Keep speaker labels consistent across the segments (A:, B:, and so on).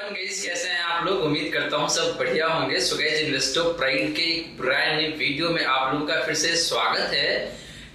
A: Everyone guys, कैसे हैं आप लोग। उम्मीद करता हूं सब बढ़िया होंगे। सो गाइस, इन्वेस्टो प्राइड के एक ब्रांड न्यू वीडियो में आप लोगों का फिर से स्वागत है।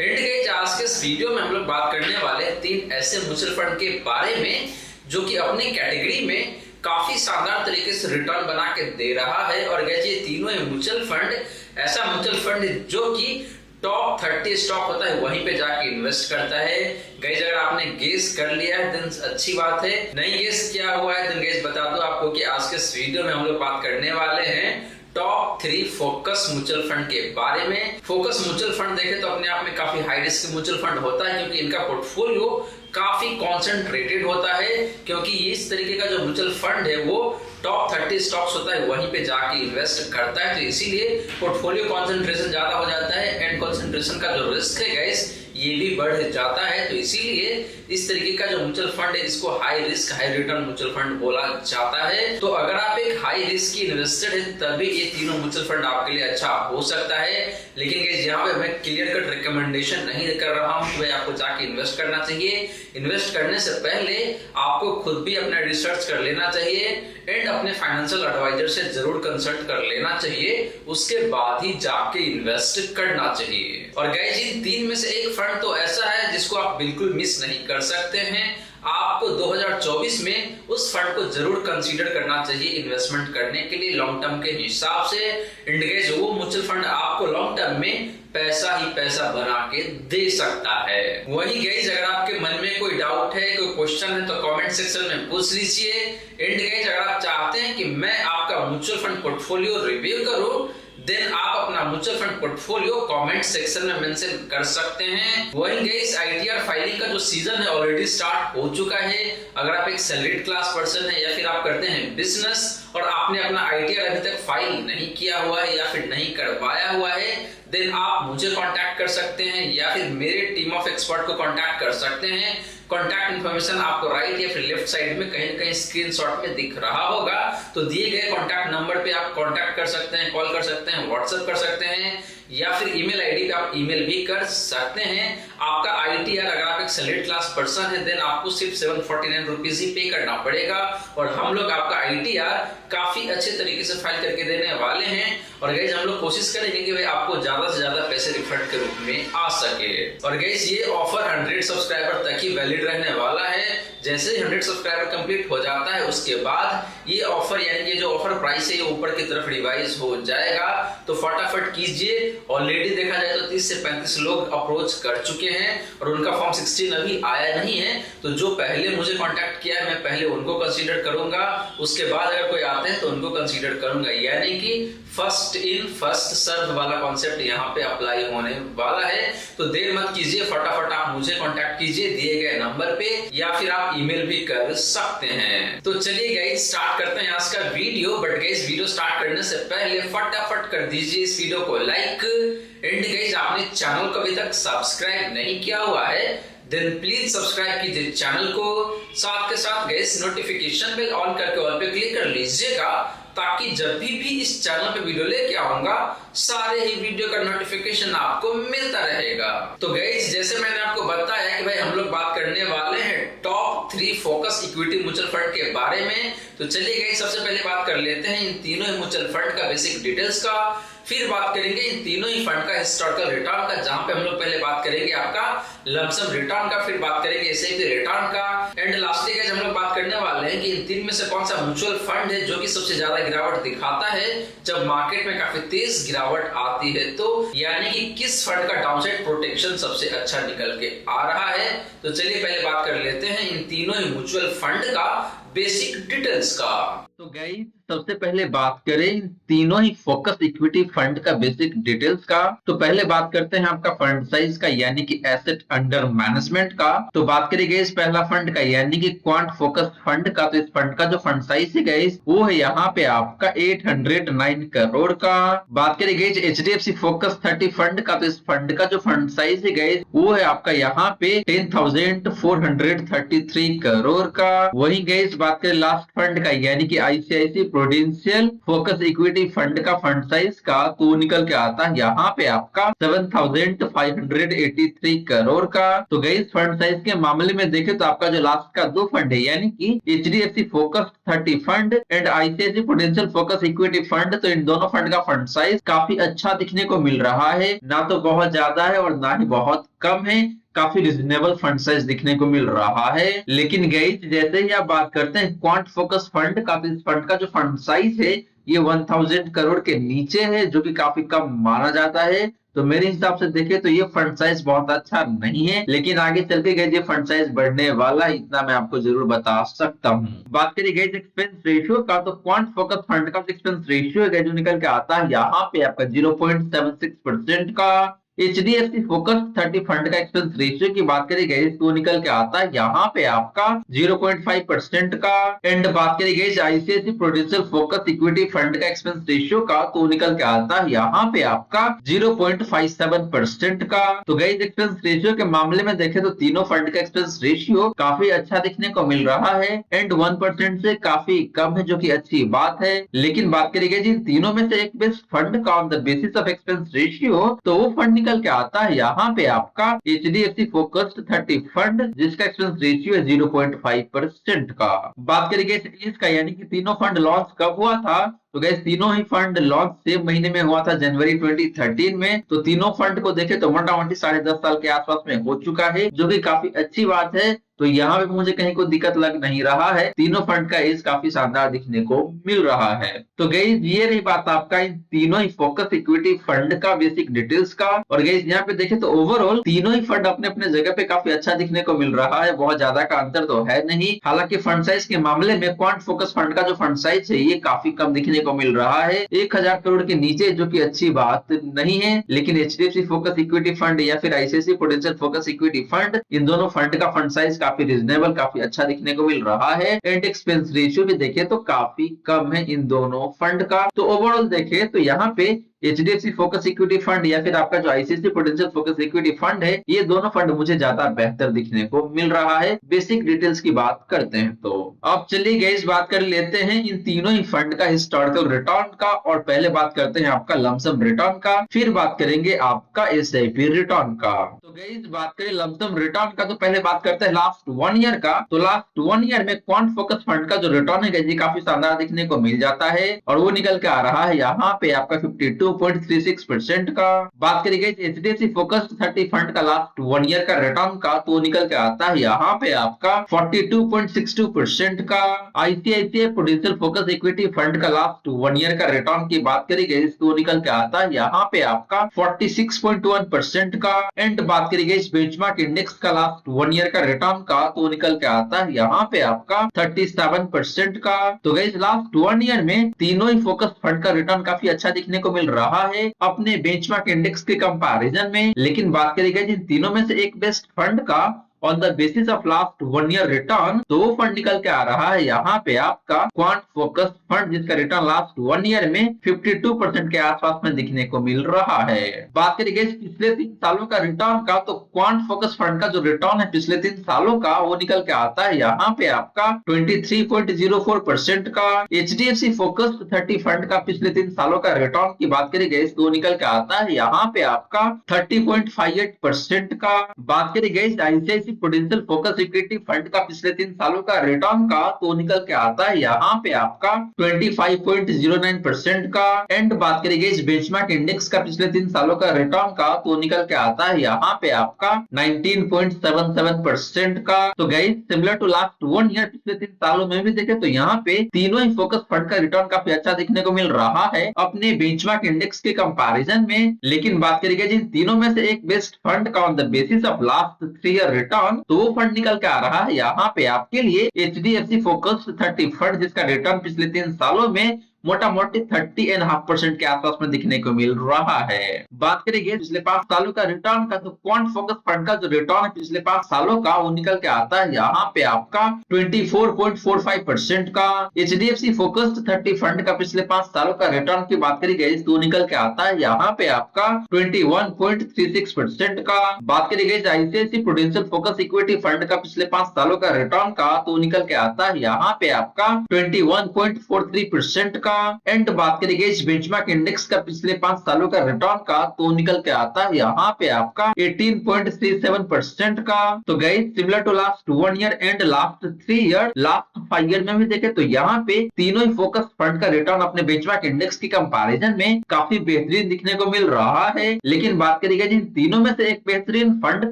A: एंड गाइस, आज के इस वीडियो में हम लोग बात करने वाले हैं 3 ऐसे म्यूचुअल फंड के बारे में जो कि अपनी कैटेगरी में काफी शानदार तरीके से रिटर्न बना के दे रहा है। और गाइस, ये तीनों म्यूचुअल फंड ऐसा म्यूचुअल फंड जो कि टॉप 30 स्टॉक होता है वहीं पे जाके इन्वेस्ट करता है। गाइस, अगर आपने गेस कर लिया है देन अच्छी बात है, नहीं गेस किया हुआ है देन गाइस बता दो आपको कि आज के इस वीडियो में हम लोग बात करने वाले हैं टॉप 3 फोकस म्यूचुअल फंड के बारे में। फोकस म्यूचुअल फंड देखें तो अपने आप में काफी हाई रिस्क म्यूचुअल फंड होता है, क्योंकि इनका पोर्टफोलियो काफी कॉन्सेंट्रेटेड होता है। क्योंकि इस तरीके का जो म्यूचुअल फंड है वो टॉप 30 स्टॉक्स होता है वहीं पे जाके इन्वेस्ट करता है, तो इसीलिए पोर्टफोलियो कॉन्सेंट्रेशन ज्यादा हो जाता है एंड कॉन्सेंट्रेशन का जो रिस्क है गाइस ये भी बढ़ जाता है। तो इसीलिए इस तरीके का जो म्यूचुअल फंड है इसको high risk high return mutual fund बोला जाता है। तो अगर आप एक हाई रिस्क की इन्वेस्टेड है तभी ये तीनों म्यूचुअल फंड आपके लिए अच्छा हो सकता है। लेकिन यहाँ पे मैं क्लियर कट रिकमेंडेशन नहीं कर रहा हूँ कि भाई आपको जाके इन्वेस्ट करना चाहिए। इन्वेस्ट करने से पहले आपको खुद भी अपना रिसर्च कर लेना चाहिए एंड अपने फाइनेंशियल एडवाइजर से जरूर कंसल्ट कर लेना चाहिए, उसके बाद ही जाके इन्वेस्ट करना चाहिए। और गाइस, इन 3 में से एक फंड तो ऐसा है जिसको आप बिल्कुल मिस नहीं कर सकते हैं। आपको 2024 में उस फंड को जरूर कंसीडर करना चाहिए इन्वेस्टमेंट करने के लिए लॉन्ग टर्म के हिसाब से। गाइस, वो म्यूचुअल फंड आपको लॉन्ग टर्म में पैसा ही पैसा बना के दे सकता है। वही गाइस, अगर आपके मन में कोई डाउट है, कोई क्वेश्चन है तो कमेंट सेक्शन में पूछ लीजिए। एंड गाइस, अगर आप चाहते हैं कि मैं आपका म्यूचुअल फंड पोर्टफोलियो रिव्यू करूं देन आप अपना mutual fund portfolio comment section में मेंशन कर सकते हैं। वही गाइस, आईटीआर फाइलिंग का जो सीजन है ऑलरेडी स्टार्ट हो चुका है। अगर आप एक सैलरीड क्लास पर्सन है या फिर आप करते हैं बिजनेस और आपने अपना आईटीआर अभी तक फाइल नहीं किया हुआ है या फिर नहीं करवाया हुआ है देन आप मुझे कांटेक्ट कर सकते हैं या फिर मेरे टीम ऑफ एक्सपर्ट को कांटेक्ट कर सकते हैं। कांटेक्ट इन्फॉर्मेशन आपको राइट या फिर लेफ्ट साइड में कहीं न कहीं स्क्रीनशॉट में दिख रहा होगा। तो दिए गए कांटेक्ट नंबर पे आप कांटेक्ट कर सकते हैं, कॉल कर सकते हैं, व्हाट्सएप कर सकते हैं या फिर ईमेल आईडी पे आप ईमेल भी कर सकते हैं। आपका आईटीआर अगर आप एक सैलरीड क्लास पर्सन है देन आपको सिर्फ 749 रुपीज ही पे करना पड़ेगा और हम लोग आपका आईटीआर काफी अच्छे तरीके से फाइल करके देने वाले हैं। और गाइस, हम लोग कोशिश करेंगे कि भाई आपको ज्यादा से ज्यादा पैसे रिफंड के रूप में आ सके। और गाइस, ये ऑफर 100 सब्सक्राइबर तक ही वैलिड रहने वाला है। जैसे ही 100 सब्सक्राइबर कंप्लीट हो जाता है उसके बाद ये ऑफर यानी कि जो ऑफर प्राइस है ये ऊपर की तरफ रिवाइज हो जाएगा। तो फटाफट कीजिए। ऑलरेडी देखा जाए तो 30 से 35 लोग अप्रोच कर चुके हैं और उनका फॉर्म 16 अभी आया नहीं है। तो जो पहले मुझे कांटेक्ट किया है मैं पहले उनको कंसीडर करूंगा, उसके बाद अगर कोई आते हैं तो उनको कंसीडर करूंगा। यानी कि फर्स्ट इन फर्स्ट सर्व वाला कॉन्सेप्ट यहाँ पे अप्लाई होने वाला है। तो देर मत कीजिए, फटाफट आप मुझे कांटेक्ट कीजिए दिए गए नंबर पे या फिर आप ईमेल भी कर सकते हैं। तो चलिए गाइस, स्टार्ट करते हैं आज का video. But guys, video start करने से पहले फटाफट कर दीजिए इस वीडियो को लाइक। एंड गाइस, आपने चैनल को अभी तक सब्सक्राइब नहीं किया हुआ है देन प्लीज सब्सक्राइब कीजिए चैनल को। साथ के साथ गाइस, नोटिफिकेशन बेल ऑन करके ऑल पे क्लिक कर लीजिएगा ताकि जब भी इस चैनल पे वीडियो लेके आऊंगा सारे ही वीडियो का नोटिफिकेशन आपको मिलता रहेगा। तो गाइस, जैसे मैंने आपको बताया कि भाई हम लोग बात करने वाले हैं top 3 focus equity mutual fund के बारे में। तो चलिए गाइस, सबसे पहले बात कर लेते हैं इन तीनों म्यूचुअल फंड का बेसिक डिटेल्स का। फिर बात करेंगे इन तीनों ही फंड का हिस्टोरिकल रिटर्न का, जहां पे हम लोग पहले बात करेंगे आपका लमसम रिटर्न का, फिर बात करेंगे एसआईपी रिटर्न का एंड लास्टली गाइस हम लोग बात करने वाले हैं कि इन 3 में से कौन सा म्यूचुअल फंड है जो कि सबसे ज्यादा गिरावट दिखाता है जब मार्केट में काफी तेज गिरावट आती है। तो यानी कि किस फंड का डाउनसाइड प्रोटेक्शन सबसे अच्छा निकल के आ रहा है। तो चलिए पहले बात कर लेते हैं इन तीनों ही म्यूचुअल फंड का बेसिक डिटेल्स का। तो गाइस, सबसे पहले बात करें तीनों ही फोकस इक्विटी फंड का बेसिक डिटेल्स का। तो पहले बात करते हैं आपका फंड साइज का यानी कि एसेट अंडर मैनेजमेंट का। तो बात करें गाइस पहला फंड का यानी कि क्वांट फोकस फंड का। तो इस फंड का जो फंड साइज है गाइस वो है यहाँ पे आपका 809 करोड़ का। बात करें गाइस एचडीएफसी फोकस 30 फंड का। तो इस फंड का जो फंड साइज है गाइस वो है आपका यहाँ पे 10,433 करोड़ का। वही गाइस
B: बात करें लास्ट फंड का यानी कि ICICI Prudential focus equity fund का फंड साइज का, तो निकल के आता है यहाँ पे आपका 7,583 करोड़ का। तो गाइस फंड साइज के मामले में देखें तो आपका जो लास्ट का दो फंड है यानी कि HDFC focus 30 fund and ICICI Prudential focus equity fund, तो इन दोनों फंड का फंड साइज काफी अच्छा दिखने को मिल रहा है, ना तो बहुत ज्यादा है और ना ही बहुत कम है, काफी रिजनेबल फंड साइज दिखने को मिल रहा है। लेकिन गाइस जैसे ही आप बात करते हैं क्वांट फोकस फंड का, तो इस फंड का जो फंड साइज है ये 1000 करोड़ के नीचे है, जो कि काफी कम माना जाता है। तो मेरे हिसाब से देखें तो ये फंड साइज बहुत अच्छा नहीं है, लेकिन आगे चल के गए ये फंड साइज बढ़ने वाला, इतना मैं आपको जरूर बता सकता हूँ। बात करिए गए एक्सपेंस रेशियो का, तो क्वांट फोकस फंड का एक्सपेंस रेशियो है जो निकल के आता है यहाँ पे आपका 0.76% का। एचडीएफसी फोकस 30 फंड का एक्सपेंस रेशियो की बात करी गई तो निकल के आता है यहाँ पे आपका 0.5% का। एंड बात करी गई ICICI Prudential focus equity fund का एक्सपेंस रेशियो का, तो निकल के आता है यहाँ पे आपका 0.57% का। तो गई एक्सपेंस रेशियो के मामले में देखें तो तीनों फंड का एक्सपेंस रेशियो काफी अच्छा दिखने को मिल रहा है एंड 1% से काफी कम है, जो की अच्छी बात है। लेकिन बात करी गई जिन तीनों में से एक बेस्ट फंड का on the basis of expense ratio, तो वो फंड निकल के आता है यहाँ पे आपका एचडीएफसी फोकस्ड 30 फंड, जिसका एक्सपेंस रेशियो है 0.5% का। बात करेंगे इसका यानी कि तीनों फंड लॉन्च कब हुआ था, तो गैस तीनों ही फंड लॉन्च सेम महीने में हुआ था, जनवरी 2013 में। तो तीनों फंड को देखे तो मोटामोटी 10.5 साल के आसपास में हो चुका है, जो कि काफी अच्छी बात है। तो यहाँ पे मुझे कहीं कोई दिक्कत लग नहीं रहा है, तीनों फंड का एज काफी शानदार दिखने को मिल रहा है। तो गैस ये रही बात आपका इन तीनों ही फोकस इक्विटी फंड का बेसिक डिटेल्स का। और गैस यहाँ पे देखे तो ओवरऑल तीनों ही फंड अपने अपने जगह पे काफी अच्छा दिखने को मिल रहा है, बहुत ज्यादा का अंतर तो है नहीं। हालांकि फंड साइज के मामले में क्वांट फोकस फंड का जो फंड साइज है ये काफी कम दिखने को मिल रहा है, 1000 करोड़ के नीचे, जो कि अच्छी बात नहीं है। लेकिन एचडीएफसी फोकस इक्विटी फंड या फिर ICICI Prudential focus equity fund, इन दोनों फंड का फंड साइज काफी रिजनेबल, काफी अच्छा दिखने को मिल रहा है। एंड एक्सपेंस रेशियो भी देखें तो काफी कम है इन दोनों फंड का। तो ओवरऑल देखें तो यहाँ पे एचडीएफसी फोकस इक्विटी फंड या फिर आपका जो ICICI Prudential focus equity fund है, ये दोनों फंड मुझे ज्यादा बेहतर दिखने को मिल रहा है। बेसिक डिटेल्स की बात करते हैं तो अब चलिए गाइस बात कर लेते हैं इन तीनों ही फंड का हिस्टोरिकल रिटर्न का। और पहले बात करते हैं आपका लमसम रिटर्न का, फिर बात करेंगे आपका एसआईपी रिटर्न का। तो गाइस बात करें लमसम रिटर्न का, तो पहले बात करते हैं लास्ट 1 ईयर का। तो लास्ट 1 ईयर में क्वांट फोकस फंड का जो रिटर्न है ये काफी शानदार दिखने को मिल जाता है, और वो निकल के आ रहा है यहाँ पे आपका 52.36% का। बात करी गई एचडीएफसी फोकस 30 फंड का लास्ट 1 ईयर का रिटर्न का, तो निकल के आता है यहाँ पे आपका 42.62% का। ICICI Prudential focus equity fund का लास्ट 1 ईयर का रिटर्न की बात करी गई तो निकल के आता है यहाँ पे आपका 46.1% का। एंड बात करी गई बेंचमार्क इंडेक्स का लास्ट 1 ईयर का रिटर्न का, तो निकल के आता है यहाँ पे आपका 37% का। तो गाइस लास्ट 1 ईयर में तीनों ही फोकस फंड का रिटर्न काफी अच्छा दिखने को मिल रहा है अपने बेंचमार्क इंडेक्स के कंपैरिजन में। लेकिन बात करी गई जिन तीनों में से एक बेस्ट फंड का on the basis of last 1 year return, तो वो फंड निकल के आ रहा है यहाँ पे आपका क्वांट फोकस फंड, जिसका रिटर्न लास्ट 1 ईयर में 52% के आसपास में दिखने को मिल रहा है। बात करें पिछले 3 सालों का रिटर्न का, तो क्वांट फोकस फंड का जो रिटर्न है पिछले 3 सालों का, वो निकल के आता है यहाँ पे आपका 23.04% का। एचडीएफसी फोकस 30 फंड का पिछले 3 सालों का रिटर्न की बात करी गई तो निकल के आता है यहाँ पे आपका 30.58% का। बात करी गई ICICI Prudential focus equity fund का पिछले 3 सालों का रिटर्न का, तो निकल के आता है यहाँ पे आपका 25.09% का। एंड बात करी गई बेंचमार्क इंडेक्स का पिछले 3 सालों का रिटर्न का, तो निकल के आता है यहाँ पे आपका 19.77% का। तो guys similar to last 1 year पिछले 3 सालों में भी देखे तो यहाँ पे तीनों ही फोकस फंड का रिटर्न काफी अच्छा दिखने को मिल रहा है अपने बेंचमार्क इंडेक्स के कंपैरिजन में। लेकिन बात करी गई जिन तीनों में से एक बेस्ट फंड का on the basis of last 3 year return, तो वो फंड निकल के आ रहा है यहाँ पे आपके लिए एचडीएफसी फोकस 30 फंड, जिसका रिटर्न पिछले 3 सालों में मोटा मोटी 30.5% के आसपास में दिखने को मिल रहा है। बात करेंगे पिछले 5 सालों का रिटर्न का, तो क्वांट फोकस फंड का जो रिटर्न है पिछले 5 सालों का वो निकल के आता है यहाँ पे आपका 24.45% का। एचडीएफसी फोकस्ड 30 फंड का पिछले 5 सालों का रिटर्न की बात करी गई तो निकल के आता है यहाँ पे आपका 21.36% का। बात करी गई ICICI prudential focus equity fund का पिछले 5 सालों का रिटर्न का तो निकल के आता है यहाँ पे आपका 21.43% का। एंड बात करी गई बेंचमार्क इंडेक्स का पिछले 5 सालों का रिटर्न का तो निकल के आता है यहाँ पे आपका 18.37% का। तो guys similar to last 1 year and last 3 year, last 5 year में भी देखे तो यहाँ पे तीनों ही फोकस फंड का रिटर्न अपने बेंचमार्क इंडेक्स की कंपैरिजन में काफी बेहतरीन दिखने को मिल रहा है। लेकिन बात करेंगे जिन तीनों में से एक बेहतरीन फंड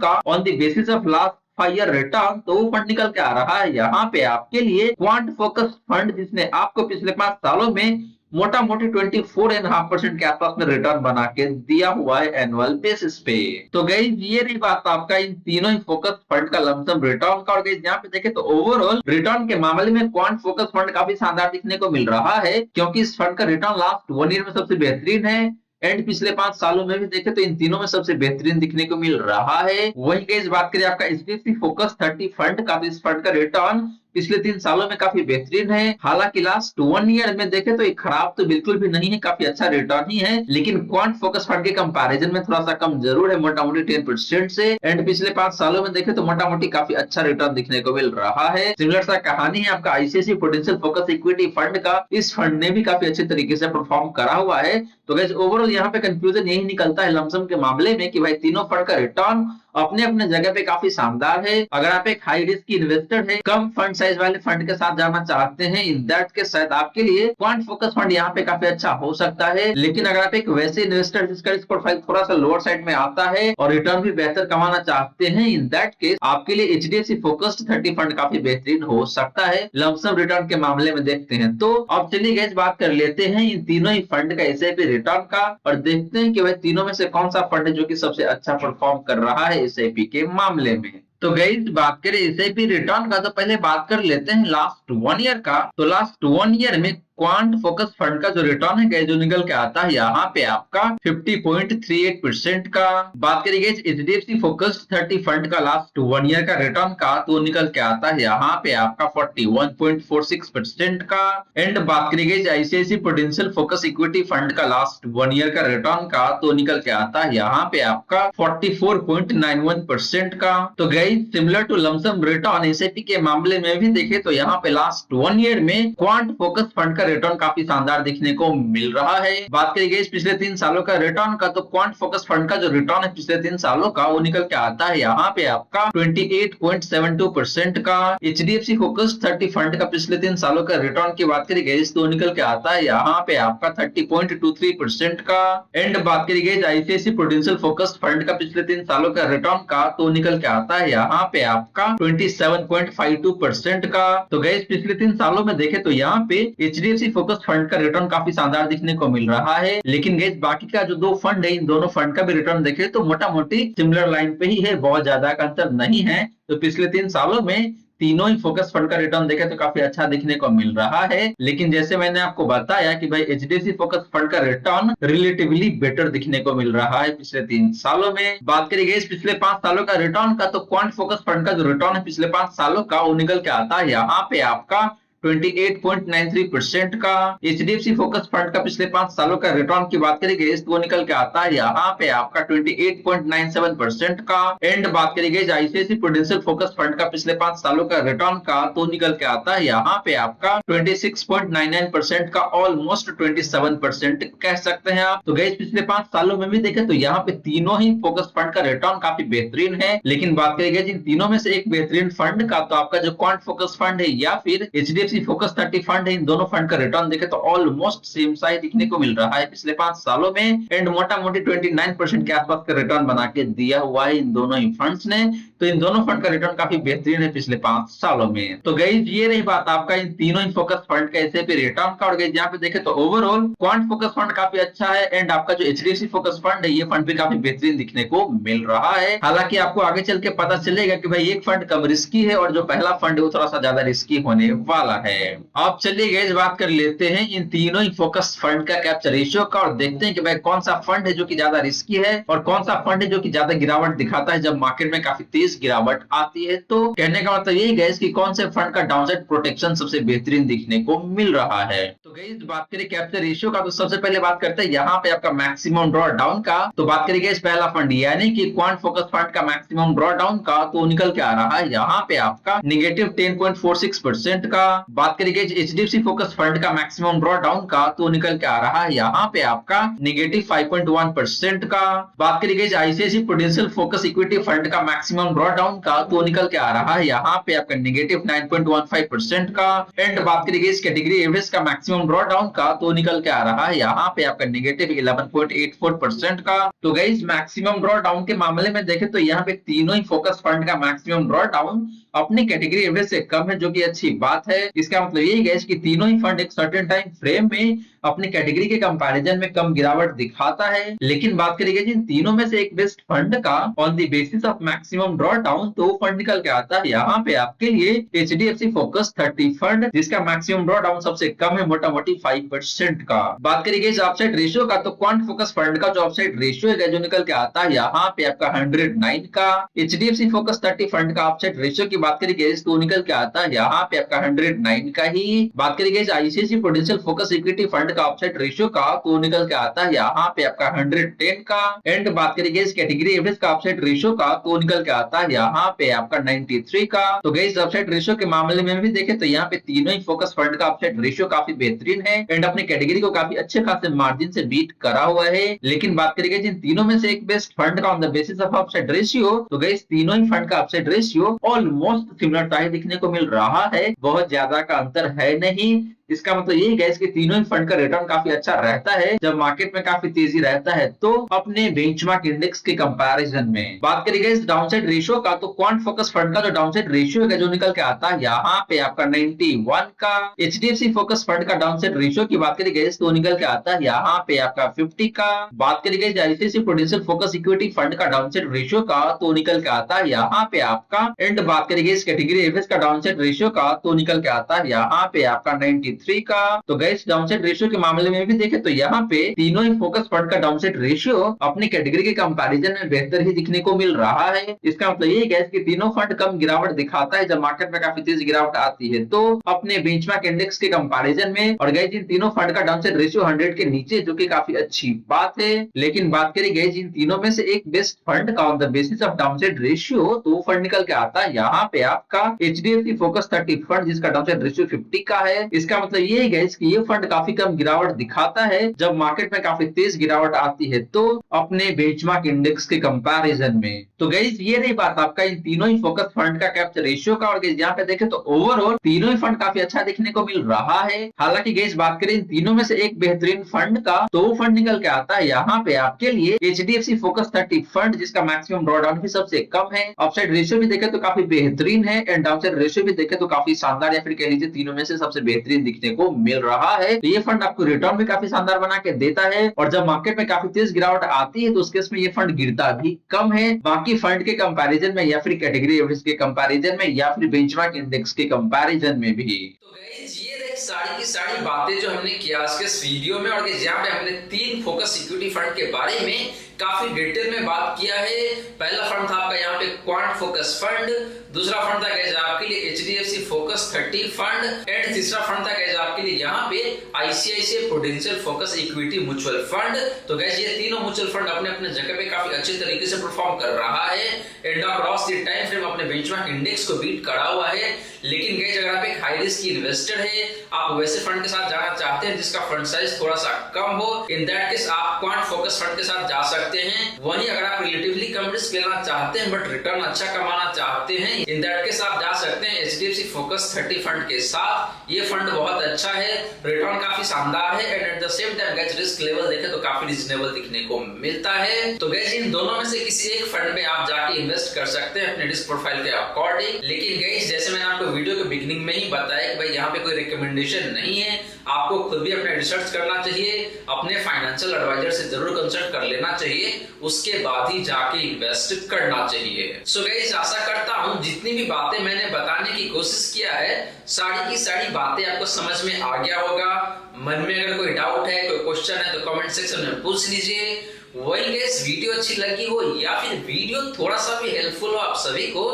B: का on the basis of last 5 year return, तो वो फंड निकल के आ रहा है यहाँ पे आपके लिए क्वांट फोकस फंड, जिसने आपको पिछले 5 सालों में मोटा मोटी 24.5% के आसपास में रिटर्न बना के दिया हुआ है एनुअल बेसिस पे। तो गाइस ये रही बात आपका इन तीनों ही फोकस फंड का लमसम रिटर्न का। और गाइस यहाँ पे देखे तो ओवरऑल रिटर्न के मामले में क्वांट फोकस फंड काफी शानदार दिखने को मिल रहा है, क्योंकि इस फंड का रिटर्न लास्ट 1 ईयर में सबसे बेहतरीन है एंड पिछले 5 सालों में भी देखे तो इन तीनों में सबसे बेहतरीन दिखने को मिल रहा है। वही गाइस बात करें आपका एचडीएफसी फोकस 30 फंड का, इस फंड का रिटर्न पिछले 3 सालों में काफी बेहतरीन है। हालांकि लास्ट 1 ईयर में देखे तो ये खराब तो बिल्कुल भी नहीं है, काफी अच्छा रिटर्न ही है, लेकिन क्वांट फोकस फंड के कंपैरिजन में थोड़ा सा कम जरूर है, मोटा मोटी 10% से। एंड पिछले 5 सालों में देखे तो मोटा मोटी काफी अच्छा रिटर्न दिखने को मिल रहा है। सिमिलर सा कहानी है आपका ICICI prudential focus equity fund का, इस फंड ने भी काफी अच्छे तरीके से परफॉर्म करा हुआ है। तो गाइस ओवरऑल यहाँ पे कंक्लूजन यही निकलता है लमसम के मामले में कि भाई तीनों फंड का रिटर्न अपने अपने जगह पे काफी शानदार है। अगर आप एक हाई रिस्क की इन्वेस्टर है, कम फंड साइज वाले फंड के साथ जाना चाहते हैं, इन दैट के शायद आपके लिए क्वांट फोकस फंड यहाँ पे काफी अच्छा हो सकता है। लेकिन अगर आप एक वैसे इन्वेस्टर जिसका रिस्क प्रोफाइल थोड़ा सा लोअर साइड में आता है और रिटर्न भी बेहतर कमाना चाहते हैं, इन दैट केस आपके लिए एचडीएफसी फोकस्ड 30 फंड काफी बेहतरीन हो सकता है लमसम रिटर्न के मामले में देखते हैं। तो अब चलिए गाइस बात कर लेते हैं इन तीनों ही फंड का एसआईपी रिटर्न का और देखते हैं कि भाई तीनों में से कौन सा फंड है जो कि सबसे अच्छा परफॉर्म कर रहा है एसआईपी के मामले में। तो गाइस बात करें एसआईपी रिटर्न का, तो पहले बात कर लेते हैं लास्ट 1 ईयर का। तो लास्ट 1 ईयर में क्वांट फोकस फंड का जो रिटर्न है गाइस जो निकल के आता है यहाँ पे आपका 50.38% का। बात करिए गाइस एचडीएफसी फोकस्ड 30 फंड का लास्ट 1 ईयर का रिटर्न का, तो निकल के आता है यहाँ पे आपका 41.46% का। एंड बात करिए guys ICICI prudential focus equity fund का लास्ट 1 ईयर का रिटर्न का, तो निकल के आता है यहाँ पे आपका 44.91% का। तो guys similar to lump sum return SIP के मामले में भी देखे तो यहाँ पे लास्ट 1 ईयर में क्वांट फोकस फंड का रिटर्न काफी शानदार दिखने को मिल रहा है। बात करिए पिछले 3 सालों का रिटर्न का, तो क्वांट फोकस फंड का जो रिटर्न है पिछले 3 सालों का वो निकल के आता है यहाँ पे आपका 28.72% का। एचडीएफसी फोकस 30 फंड का पिछले 3 सालों का रिटर्न की बात करी गई तो निकल के आता है यहाँ पे आपका 30.23% का। एंड बात करी गई आईसीआईसी प्रूडेंशियल फोकस फंड का पिछले 3 सालों का रिटर्न का, तो निकल के आता है यहाँ पे आपका 27.52% का। तो गाइस पिछले 3 सालों में देखे तो यहाँ पे एचडीएफसी फोकस फंड का रिटर्न काफी शानदार दिखने को मिल रहा है। लेकिन गाइस बाकी का जो 2 फंड है, इन दोनों फंड का भी रिटर्न देखे तो मोटा मोटी सिमिलर लाइन पे ही है, बहुत ज्यादा का अंतर नहीं है। तो पिछले 3 सालों में तीनों ही फोकस फंड का रिटर्न देखे तो काफी अच्छा दिखने को मिल रहा है। लेकिन जैसे मैंने आपको बताया कि भाई एचडीएफसी फोकस फंड का रिटर्न रिलेटिवली बेटर दिखने को मिल रहा है पिछले 3 सालों में। बात करी गई पिछले 5 सालों का रिटर्न का, तो क्वांट फोकस फंड का जो रिटर्न है पिछले 5 सालों का वो निकल के आता है यहाँ पे आपका 28.93% का। एचडीएफसी फोकस फंड का पिछले 5 सालों का रिटर्न की बात करी गई तो निकल के आता है यहाँ पे आपका 28.97% का। एंड बात करी गई आईसीआईसी प्रूडेंशियल फोकस फंड का पिछले 5 सालों का रिटर्न का, तो निकल के आता है यहाँ पे आपका 26.99% का, ऑलमोस्ट 27% कह सकते हैं आप। तो गई पिछले 5 सालों में भी देखे तो यहाँ पे तीनों ही फोकस फंड का रिटर्न काफी बेहतरीन है। लेकिन बात करी गई जिन तीनों में से एक बेहतरीन फंड का, तो आपका जो क्वांट फोकस फंड है या फिर एचडीएफसी फोकस 30 फंड है, इन दोनों फंड का रिटर्न देखे तो ऑलमोस्ट सेम साइज दिखने को मिल रहा है पिछले 5 सालों में। एंड मोटा मोटी 29% के आसपास का रिटर्न बना के दिया हुआ है इन दोनों ही फंड्स ने। तो इन दोनों फंड का रिटर्न काफी बेहतरीन है पिछले 5 सालों में। तो गाइस ये रही बात आपका इन तीनों ही फोकस फंड का एसआईपी रिटर्न का। और गाइस यहाँ पे देखे तो ओवरऑल क्वांट फोकस फंड काफी अच्छा है एंड आपका जो एचडीएफसी फोकस फंड है ये फंड भी काफी बेहतरीन दिखने को मिल रहा है। हालांकि आपको आगे चल के पता चलेगा कि भाई एक फंड कम रिस्की है और जो पहला फंड है वो थोड़ा सा ज्यादा रिस्की होने वाला है। अब चलिए गाइस बात कर लेते हैं इन तीनों ही फोकस फंड का कैप्चर रेशियो का और देखते हैं कि भाई कौन सा फंड है जो कि ज्यादा रिस्की है और कौन सा फंड है जो कि ज्यादा गिरावट दिखाता है जब मार्केट में काफी तेज गिरावट आती है। तो कहने का मतलब यही गाइस कि कौन से फंड का डाउनसाइड प्रोटेक्शन सबसे बेहतरीन दिखने को मिल रहा है। तो गाइस बात करें कैप्चर रेशियो का तो सबसे पहले बात करते हैं यहाँ पे आपका मैक्सिमम ड्रॉ डाउन का। तो बात करें गाइस पहला फंड यानी कि क्वांट फोकस फंड का मैक्सिमम ड्रॉ डाउन का तो निकल के आ रहा है यहाँ पे आपका नेगेटिव 10.46% का। बात करें गाइस एचडीएफसी फोकस फंड का मैक्सिमम ड्रॉ डाउन का तो निकल के आ रहा है यहाँ पे आपका नेगेटिव 5.1% का। बात करें guys ICICI Prudential focus equity fund का मैक्सिमम ड्रॉ डाउन का तो निकल के आ रहा है यहाँ पे आपका नेगेटिव 9.15% का। एंड बात करें गाइस कैटेगरी एवरेज का मैक्सिमम ड्रॉ डाउन का तो निकल के आ रहा है यहाँ पे आपका नेगेटिव 11.84% का। तो गाइस मैक्सिमम ड्रॉ डाउन के मामले में देखें तो यहाँ पे तीनों ही फोकस फंड का मैक्सिमम ड्रॉ डाउन अपनी कैटेगरी एवरेज से कम है जो कि अच्छी बात है। इसका मतलब यही गाइस कि तीनों ही फंड एक सर्टेन टाइम फ्रेम में अपनी कैटेगरी के कंपैरिजन में कम गिरावट दिखाता है। लेकिन बात करेंगे जिन तीनों में से एक बेस्ट फंड का on the basis of maximum draw down तो फंड निकल के आता है यहाँ पे आपके लिए एचडीएफसी फोकस 30 फंड जिसका मैक्सिमम ड्रॉ डाउन सबसे कम है मोटा मोटी 5% का। बात करेंगे इस ऑफसेट रेशियो का तो क्वांट फोकस फंड का जो ऑफसेट रेशियो है जो निकल के आता है यहाँ पे आपका 109 का। एचडीएफसी फोकस 30 फंड का ऑफसेट रेशियो की बात करेंगे तो निकल के आता है यहाँ पे आपका 109 का ही। बात करेंगे ICICI Prudential focus equity fund का ऑफसेट रेशियो का तो निकल के आता है यहाँ पे आपका 110 का। एंड बात करेंगे इस कैटेगरी एवरेज का ऑफसेट रेशियो का तो निकल के आता है यहाँ पे आपका 93 का। तो गाइस ऑफसेट रेशियो के मामले में भी देखें तो यहाँ पे तीनों ही फोकस फंड का ऑफसेट रेशियो काफी बेहतरीन है एंड अपनी कैटेगरी को काफी अच्छे खासे मार्जिन से बीट करा हुआ है। लेकिन बात करेंगे जिन तीनों में से एक बेस्ट फंड का on the basis of offset ratio तो गाइस तीनों ही फंड का ऑफसेट रेशियो ऑलमोस्ट सिमिलर दिखने को मिल रहा है, बहुत ज्यादा का अंतर है नहीं। इसका मतलब यही गाइस कि तीनों ही फंड का रिटर्न काफी अच्छा रहता है जब मार्केट में काफी तेजी रहता है तो अपने बेंचमार्क इंडेक्स के कंपैरिजन में। बात करेंगे इस डाउनसाइड रेशियो का तो क्वांट फोकस फंड का जो डाउनसाइड रेशियो है जो निकल के आता है यहाँ पे आपका 91 का। एचडीएफसी फोकस फंड का डाउनसाइड रेशियो की बात करेंगे तो निकल के आता है यहाँ पे आपका 50 का। बात करेंगे ICICI Prudential focus equity fund का डाउनसाइड रेशियो का तो निकल के आता है यहाँ पे आपका। एंड बात करेंगे इस कैटेगरी एवरेज का डाउनसाइड रेशियो का तो निकल के आता है यहाँ पे आपका 93 का। तो गाइस डाउनसाइड रेशियो के मामले में भी देखें तो यहाँ पे तीनों ही फोकस फंड का डाउनसाइड रेशियो अपनी कैटेगरी के कंपैरिजन में बेहतर ही दिखने को मिल रहा है। इसका मतलब ये है कि तीनों फंड कम गिरावट दिखाता है जब मार्केट में काफी तेज गिरावट आती है तो अपने बेंचमार्क इंडेक्स के कंपैरिजन में। और गाइस इन तीनों फंड का डाउनसाइड रेशियो 100 के नीचे जो कि काफी अच्छी बात है। लेकिन बात करें गाइस इन तीनों में से एक बेस्ट फंड का on the basis of downside ratio तो फंड निकल के आता है यहाँ पे आपका एचडीएफसी फोकस 30 फंड जिसका डाउनसाइड रेशियो 50 का है। इसका मतलब ये है गाइस कि ये फंड काफी कम गिरावट दिखाता है जब मार्केट में काफी तेज गिरावट आती है तो अपने बेंचमार्क इंडेक्स के कंपैरिजन में। तो गाइस ये रही बात आपका इन तीनों ही फोकस फंड का कैप्चर रेशियो का। और गाइस यहाँ पे देखें तो ओवरऑल तीनों ही फंड काफी अच्छा दिखने को मिल रहा है। हालांकि गाइस बात करें इन तीनों में से एक बेहतरीन फंड का तो वो फंड निकल के आता है यहाँ पे आपके लिए एचडीएफसी फोकस 30 फंड जिसका मैक्सिमम ड्रॉडाउन भी सबसे कम है। अपसाइड रेशियो भी देखें तो काफी बेहतरीन है एंड डाउनसाइड रेशियो भी देखें तो काफी शानदार या फिर कह लीजिए तीनों में से सबसे बेहतरीन दिखने को मिल रहा है। तो ये फंड आपको रिटर्न भी काफी शानदार बना के देता है और जब मार्केट में काफी तेज गिरावट आती है तो उस केस में ये फंड गिरता भी कम है बाकी फंड के कंपैरिजन में या फिर कैटेगरी एवरेज के कंपैरिजन में या फिर बेंचमार्क इंडेक्स के कंपैरिजन में भी।
A: तो गाइस ये रही सारी की सारी बातें जो हमने किया आज के इस वीडियो में। और यहाँ पे हमने 3 फोकस इक्विटी फंड के बारे में काफी डिटेल में बात किया है। पहला फंड था आपका यहाँ पे क्वांट फोकस फंड, दूसरा फंड था गाइस आपके लिए एचडीएफसी फोकस 30 फंड एंड तीसरा फंड था गाइस आपके लिए यहाँ पे ICICI Prudential focus equity mutual fund. तो गाइस ये तीनों म्यूचुअल फंड अपने अपने जगह पे काफी अच्छे तरीके से परफॉर्म कर रहा है and across the time frame अपने बेंचमार्क इंडेक्स को बीट करा हुआ है। लेकिन गाइस अगर आप एक हाई रिस्क इन्वेस्टर है, आप वैसे फंड के साथ जाना चाहते हैं जिसका फंड साइज थोड़ा सा कम हो, इन दैट केस आप क्वांट फोकस फंड के साथ जा सकते हैं। वहीं अगर आप रिलेटिवली कम रिस्क लेना चाहते हैं बट रिटर्न अच्छा कमाना चाहते हैं, इन दैट केस आप जा सकते हैं HDFC फोकस 30 फंड के साथ। ये फंड बहुत अच्छा है, रिटर्न काफी शानदार है and at the same time guys risk level देखें तो काफी रीजनेबल दिखने को मिलता है। तो गाइस इन दोनों में से किसी एक फंड में आप जाके इन्वेस्ट कर सकते हैं अपने रिस्क प्रोफाइल के अकॉर्डिंग। लेकिन गाइस जैसे मैंने आपको वीडियो के बिगिनिंग में ही बताया कि भाई यहाँ पे कोई रिकमेंडेशन नहीं है, आपको खुद भी अपना रिसर्च करना चाहिए, अपने फाइनेंशियल एडवाइजर से जरूर कंसल्ट कर लेना चाहिए, उसके बाद ही जाके इन्वेस्ट करना चाहिए। सो गाइस आशा करता हूँ जितनी भी बातें मैंने बताने की कोशिश किया है सारी की सारी बातें आपको समझ में आ गया होगा। मन में अगर कोई डाउट है, कोई क्वेश्चन है तो कमेंट सेक्शन में पूछ लीजिए। वही गाइस वीडियो अच्छी लगी हो या फिर वीडियो थोड़ा सा भी हेल्पफुल हो आप सभी को,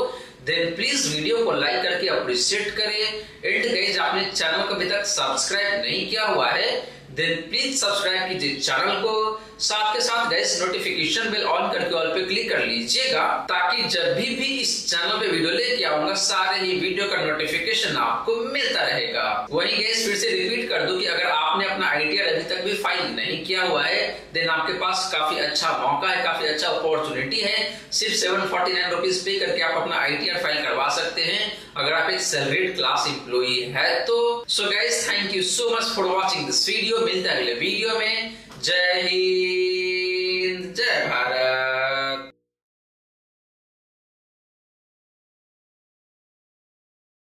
A: देन प्लीज वीडियो को लाइक करके अप्रिशिएट करें। एंड गाइस आपने चैनल को अभी तक सब्सक्राइब नहीं किया हुआ है देन प्लीज सब्सक्राइब कीजिए चैनल को। साथ के साथ गाइस नोटिफिकेशन बेल ऑन करके ऑल पे क्लिक कर लीजिएगा ताकि जब भी इस चैनल पे वीडियो लेके आऊंगा सारे ही वीडियो का नोटिफिकेशन आपको मिलता रहेगा। वही गाइस फिर से रिपीट कर दूं कि अगर आपने अपना ITR अभी तक भी फाइल नहीं किया हुआ है देन आपके पास काफी अच्छा मौका है, काफी अच्छा अपॉर्चुनिटी है। सिर्फ 749 रुपीज पे करके आप अपना ITR फाइल करवा सकते हैं अगर आप एक सैलरीड क्लास एम्प्लॉई है तो। So guys thank you so much for watching this video. मिलते हैं अगले वीडियो में। जय हिंद।